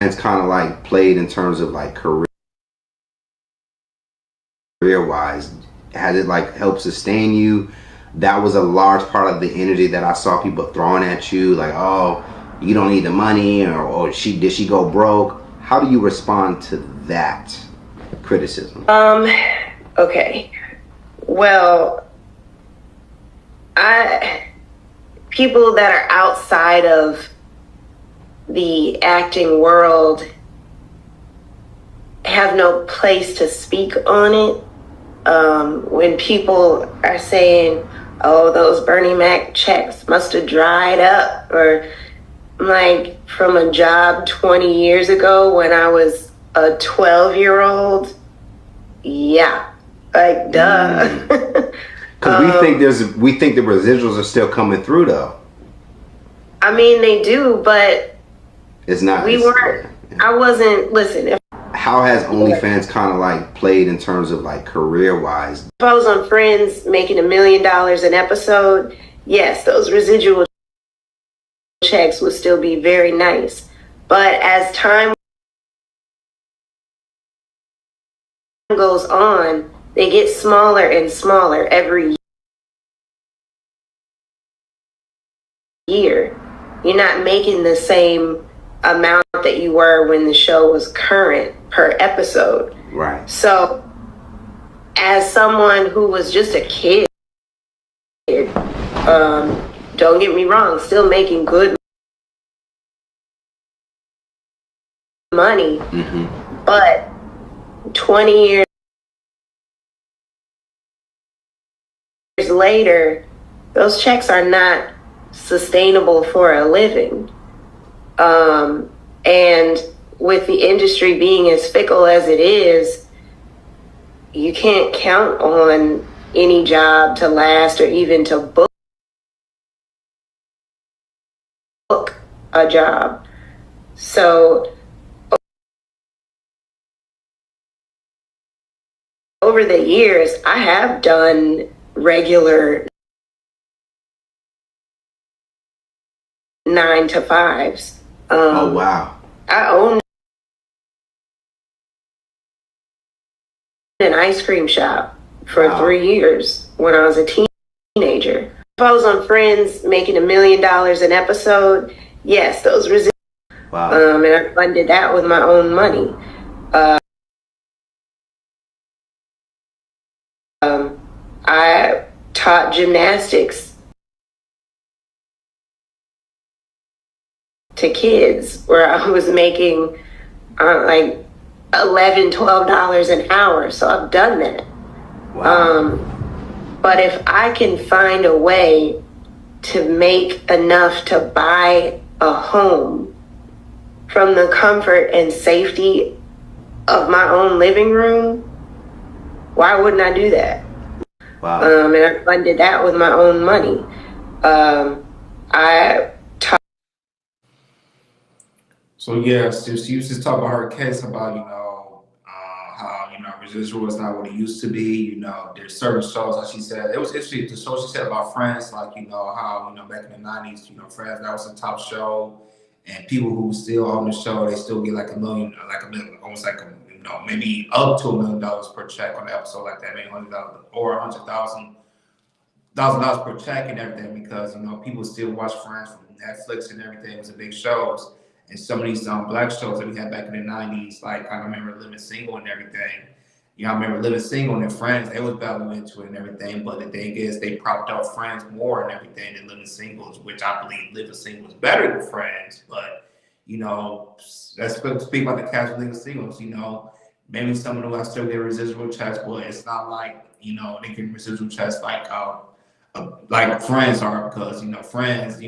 It's kind of like played in terms of like career wise? Has it like helped sustain you? That was a large part of the energy that I saw people throwing at you, like, oh, you don't need the money, or she go broke. How do you respond to that criticism? Okay. Well, people that are outside of the acting world have no place to speak on it. When people are saying, oh, those Bernie Mac checks must have dried up, or like from a job 20 years ago when I was a 12-year-old, yeah, like duh. Because we think the residuals are still coming through though. I mean, they do, but it's not. We weren't. Yeah. I wasn't. Listen. How has OnlyFans kind of like played in terms of like career wise? If I was on Friends making $1 million an episode, yes, those residual checks would still be very nice. But as time goes on, they get smaller and smaller every year. You're not making the same amount that you were when the show was current per episode. Right. So as someone who was just a kid, don't get me wrong, still making good money, but 20 years later, those checks are not sustainable for a living. And with the industry being as fickle as it is, you can't count on any job to last or even to book a job. So over the years, I have done regular 9-to-5s. Oh, wow. I owned an ice cream shop for 3 years when I was a teenager. If I was on Friends making $1 million an episode, yes, those residuals. Wow. And I funded that with my own money. I taught gymnastics to kids where I was making like $11-12 an hour. So I've done that. Wow. But if I can find a way to make enough to buy a home from the comfort and safety of my own living room, why wouldn't I do that? Wow. And I funded that with my own money. So yeah, so she used to talk about her case about, how, residual is not what it used to be. There's certain shows, like she said, it was interesting, the show she said about Friends, like, how, back in the 90s, Friends, that was a top show. And people who still on the show, they still get like a million, almost like maybe up to $1 million per check on an episode like that, maybe $100 or $100,000 per check and everything, because people still watch Friends from Netflix and everything. It was a big shows, and some of these black shows that we had back in the 90s, like I remember Living Single and everything. I remember Living Single and Friends, they was battling into it and everything, but the thing is, they propped up Friends more and everything than Living Singles, which I believe Living Single is better than Friends. But let's speak about the cast of Living Singles. Maybe some of them are still get residual checks, but it's not like they get residual checks like Friends are, because Friends, a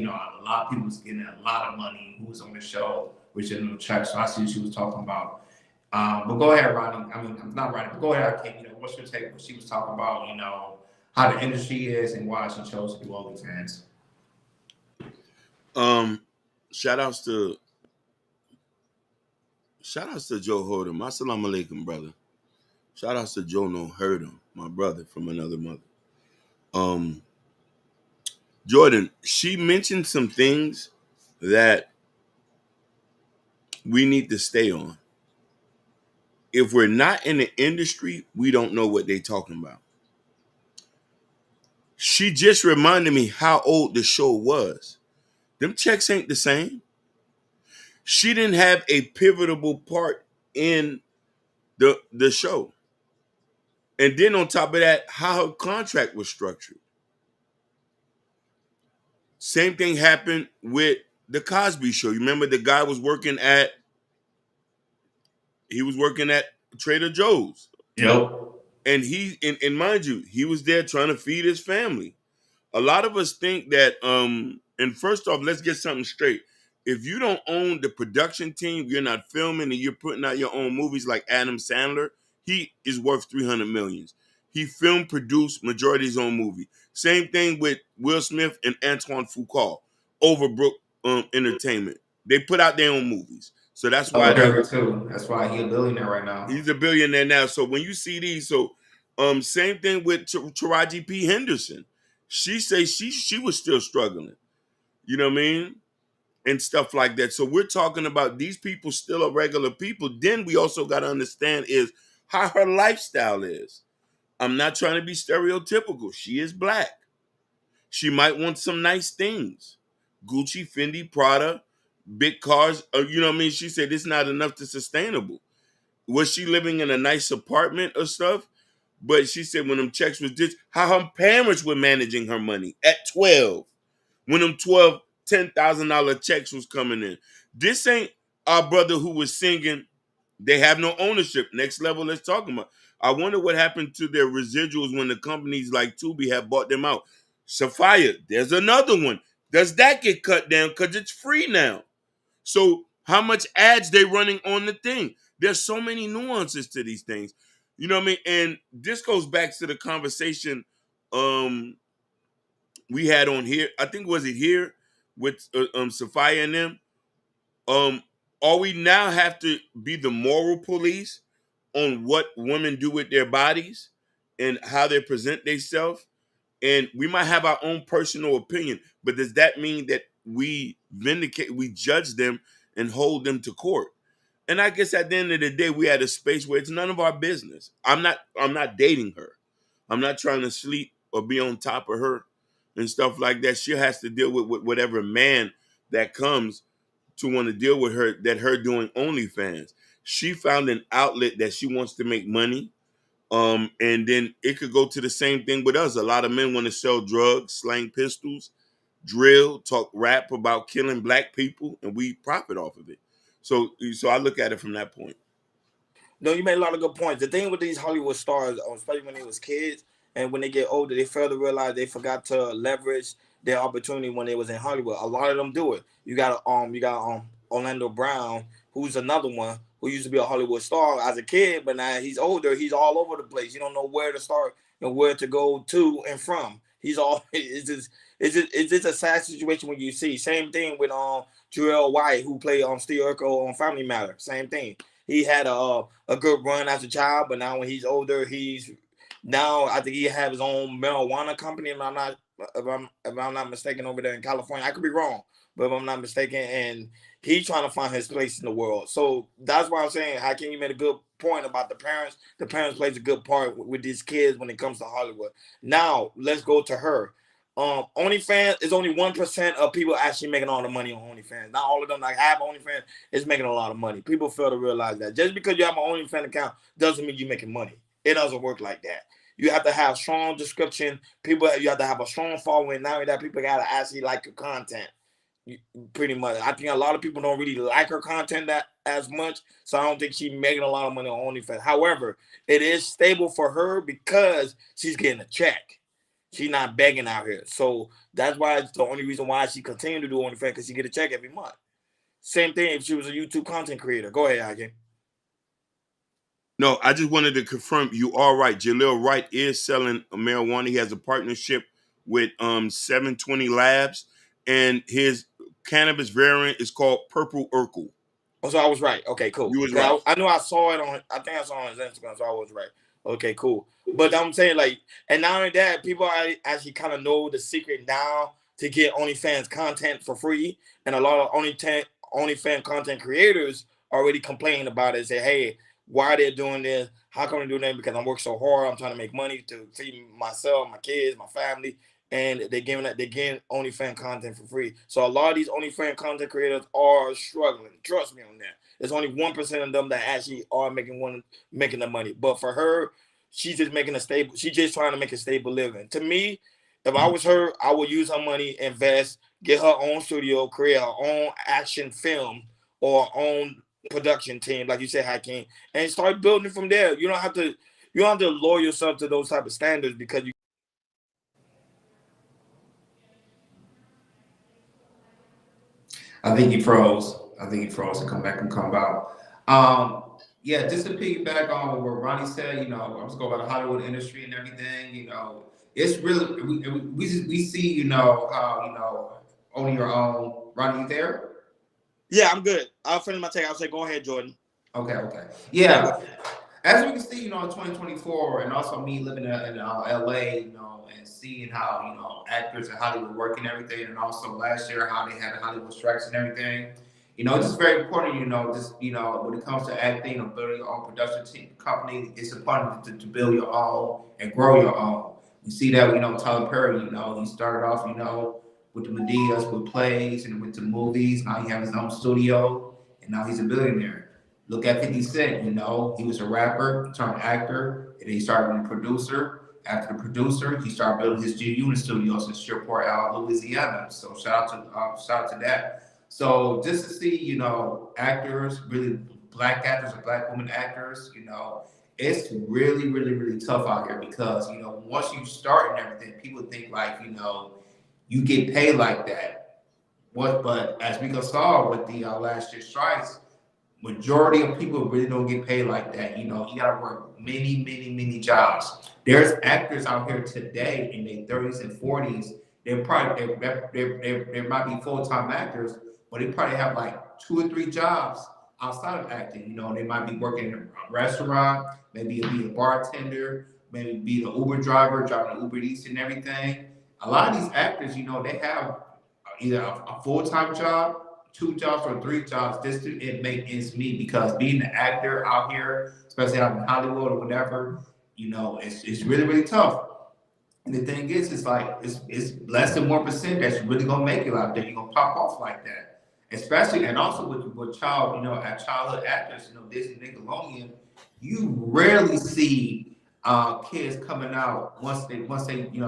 lot of people's getting a lot of money who was on the show, which is no check. So I see what she was talking about. But go ahead, Ronnie. I mean, I'm not Ronnie, but go ahead. I can't. What's your take? What she was talking about, how the industry is and why she chose to do OnlyFans. Shout outs to Joe Hodem. Assalamu alaikum, brother. Shout outs to Joe No Hodem, my brother from another mother. Jordan, she mentioned some things that we need to stay on. If we're not in the industry, we don't know what they're talking about. She just reminded me how old the show was. Them checks ain't the same. She didn't have a pivotal part in the show. And then on top of that, how her contract was structured. Same thing happened with the Cosby Show. You remember the guy was working at Trader Joe's. Yep. And and mind you, he was there trying to feed his family. A lot of us think that and first off, let's get something straight. If you don't own the production team, you're not filming and you're putting out your own movies like Adam Sandler, he is worth 300 millions. He filmed, produced majority of his own movie. Same thing with Will Smith and Antoine Fuqua, Overbrook Entertainment. They put out their own movies. So that's why too. That's why he's a billionaire right now. He's a billionaire now. So when you see these, same thing with Taraji P. Henderson. She says she was still struggling. You know what I mean? And stuff like that. So we're talking about these people still are regular people. Then we also got to understand is how her lifestyle is. I'm not trying to be stereotypical. She is black. She might want some nice things. Gucci, Fendi, Prada, big cars. You know what I mean? She said it's not enough to sustainable. Was she living in a nice apartment or stuff? But she said when them checks was just how her parents were managing her money at 12. When them $10,000 checks was coming in. This ain't our brother who was singing, they have no ownership. Next level, let's talk about. I wonder what happened to their residuals when the companies like Tubi have bought them out. Sapphire, there's another one. Does that get cut down? Because it's free now. So how much ads they running on the thing? There's so many nuances to these things. You know what I mean? And this goes back to the conversation we had on here. I think was it here with Sapphire and them. All we now have to be the moral police on what women do with their bodies and how they present themselves. And we might have our own personal opinion, but does that mean that we judge them and hold them to court? And I guess at the end of the day, we had a space where it's none of our business. I'm not dating her. I'm not trying to sleep or be on top of her and stuff like that. She has to deal with whatever man that comes to want to deal with her, that her doing OnlyFans. She found an outlet that she wants to make money. And then it could go to the same thing with us. A lot of men want to sell drugs, slang pistols, drill, talk rap about killing black people, and we profit off of it. So I look at it from that point. No, you made a lot of good points. The thing with these Hollywood stars, especially when they was kids, and when they get older, they fail to realize they forgot to leverage their opportunity when they was in Hollywood. A lot of them do it. You got Orlando Brown, who's another one who used to be a Hollywood star as a kid, but now he's older. He's all over the place. You don't know where to start and where to go to and from. He's all it's just a sad situation when you see. Same thing with Jarrell White, who played Steve Urkel on Family Matter. Same thing. He had a good run as a child, but now when he's older, I think he has his own marijuana company. If I'm not mistaken, over there in California. I could be wrong, but if I'm not mistaken, and he's trying to find his place in the world. So that's why I'm saying, Hakeem, you made a good point about the parents. The parents plays a good part with these kids when it comes to Hollywood. Now let's go to her. OnlyFans is only 1% of people actually making all the money on OnlyFans. Not all of them, like half OnlyFans is making a lot of money. People fail to realize that. Just because you have an OnlyFans account doesn't mean you're making money. It doesn't work like that. You have to have strong description. You have to have a strong following. Not only that, people got to actually like your content. Pretty much. I think a lot of people don't really like her content that as much, so I don't think she's making a lot of money on OnlyFans. However, it is stable for her because she's getting a check. She's not begging out here. So that's why it's the only reason why she continued to do OnlyFans, because she get a check every month. Same thing if she was a YouTube content creator. Go ahead, Hakeem. No, I just wanted to confirm you are right. Jaleel Wright is selling marijuana. He has a partnership with 720 Labs, and his cannabis variant is called Purple Urkel. Oh, so I was right. Okay, cool. You was right. I knew I saw it on. I think I saw it on his Instagram, so I was right. Okay, cool. But I'm saying, like, and not only that, people actually kind of know the secret now to get OnlyFans content for free, and a lot of OnlyFans content creators already complaining about it and say, hey, why they're doing this? How come they're doing that? Because I'm working so hard. I'm trying to make money to feed myself, my kids, my family, and they're getting OnlyFans content for free. So a lot of these OnlyFans content creators are struggling. Trust me on that. There's only 1% of them that actually are making the money. But for her, she's just making a stable. She's just trying to make a stable living. To me, if I was her, I would use her money, invest, get her own studio, create her own action film or own production team, like you said, Hakeem, and start building from there. You don't have to lower yourself to those type of standards because you. I think he froze. And come back and come out. Yeah, just to piggyback on what Ronnie said, I'm just going about the Hollywood industry and everything. It's really we see, how owning your own. Ronnie, you there? Yeah, I'm good. I'll finish my take. I'll say, go ahead, Jordan. Okay. Yeah. As we can see, in 2024, and also me living in LA, and seeing how, actors in Hollywood work and everything, and also last year how they had the Hollywood strikes and everything. It's just very important, when it comes to acting or building your own production team company, it's important to build your own and grow your own. You see that, Tyler Perry, he started off, with the Medias, with plays, and with the movies. Now he has his own studio, and now he's a billionaire. Look at 50 Cent, he was a rapper, turned actor, and then he started being a producer. After the producer, he started building his G-Unit studios in Shreveport, Louisiana. So shout out to that. So just to see, actors, really black actors and black women actors, it's really, really, really tough out here because, once you start and everything, people think like, you get paid like that. But as we saw with the last year's strikes, majority of people really don't get paid like that. You got to work many, many, many jobs. There's actors out here today in their 30s and 40s. They might be full-time actors, but they probably have like 2 or 3 jobs outside of acting. They might be working in a restaurant, maybe be a bartender, maybe be the Uber driver, driving the Uber Eats and everything. A lot of these actors, they have either a full-time job, 2 jobs or 3 jobs just to make ends meet because being an actor out here, especially out in Hollywood or whatever, it's really, really tough. And the thing is, it's like it's less than 1% that's really gonna make it out there. You're gonna pop off like that. Especially and also with childhood actors, Disney Nickelodeon, you rarely see kids coming out once they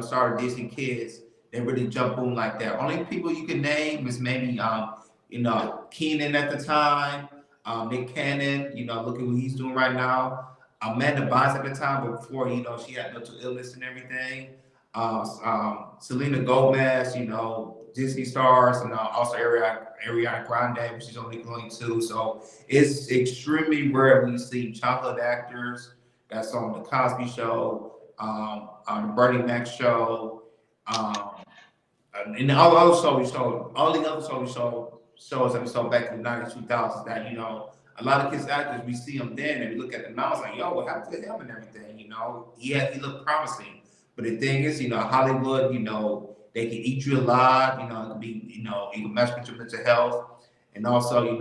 started Disney Kids, they really jump boom like that. Only people you can name is maybe Keenan at the time, Nick Cannon, look at what he's doing right now. Amanda Bynes at the time, but before, she had mental illness and everything. Selena Gomez, Disney stars, and also Ariana Grande, which is on Nickelodeon too. So it's extremely rare when you see childhood actors that's on the Cosby Show, on the Bernie Mac Show, and all the other shows that we saw back in the 90s, 2000s that, a lot of kids actors, we see them then and we look at them now, it's like, yo, what happened to him and everything, he looked promising. But the thing is, Hollywood, they can eat you alive, it can be, it can mess with your mental health. And also,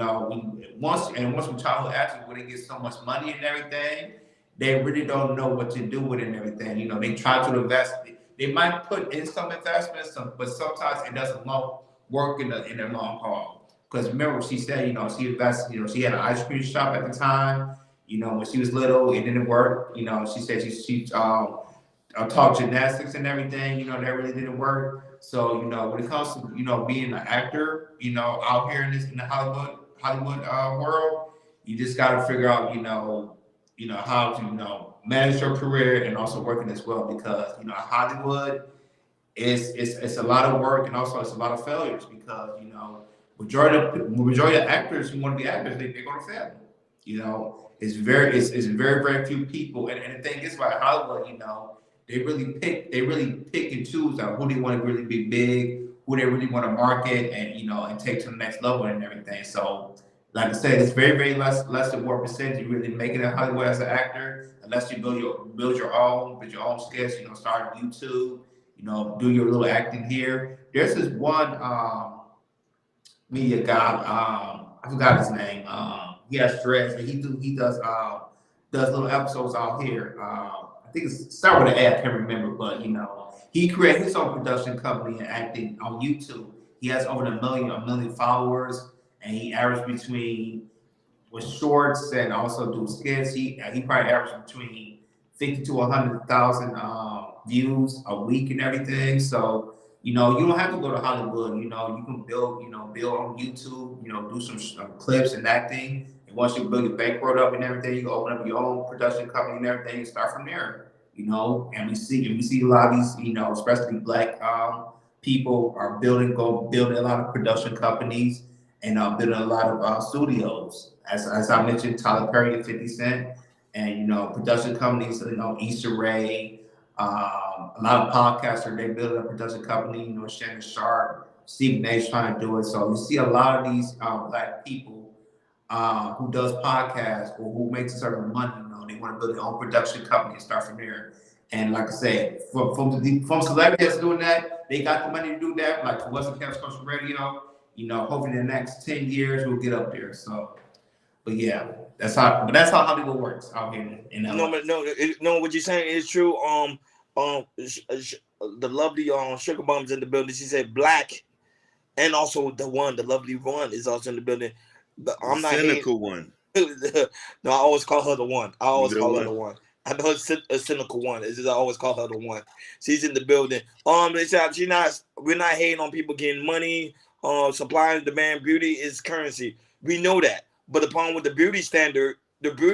once from childhood actors, when they get so much money and everything, they really don't know what to do with it and everything. They try to invest. They might put in some investments, but sometimes it doesn't work in the long haul. Because remember, she said, she invested, she had an ice cream shop at the time, when she was little, it didn't work. She said she taught gymnastics and everything, that really didn't work. So, when it comes to, being an actor, out here in the Hollywood world, you just got to figure out, how to, manage your career and also working as well because, Hollywood it's a lot of work and also it's a lot of failures because, majority of actors who want to be actors, they're going to fail. It's very, very few people. And the thing is about Hollywood, they really pick and choose on who they want to really be big, who they really want to market and, and take to the next level and everything. So, like I said, it's very, very less than 1% you really make it in Hollywood as an actor, unless you build your own skills, start YouTube, do your little acting here. There's this one media guy, I forgot his name. He has dreads, and he does little episodes out here. I think it's start with an A. I can't remember, but he created his own production company and acting on YouTube. He has over a million followers, and he averaged between with shorts and also do skits. He probably averaged between 50 to 100,000 views a week and everything. So you don't have to go to Hollywood. You can build on YouTube. Do some clips and acting. And once you build your bankroll up and everything, you can open up your own production company and everything and start from there. And we see a lot of these, especially black people are building a lot of production companies and building a lot of studios. As I mentioned, Tyler Perry and 50 Cent, and production companies, Issa Rae, a lot of podcasters, they build a production company. Shannon Sharp, Stephen A. trying to do it. So you see a lot of these black people who does podcasts or who makes a certain money. They want to build their own production company and start from there. And like I said, from celebrities that's doing that, they got the money to do that. Like What's the Caps Coast Radio, hopefully in the next 10 years we'll get up there. So, but yeah, that's how Hollywood works out here in LA. No, what you're saying is true. The lovely Sugar Bum's in the building. She said black, and also the lovely one is also in the building. But I'm not cynical one. No, I always call her the one. I know it's a cynical one. It's just I always call her the one. She's in the building. We're not hating on people getting money. Supply and demand, beauty is currency. We know that. But the problem with the beauty standard, the beauty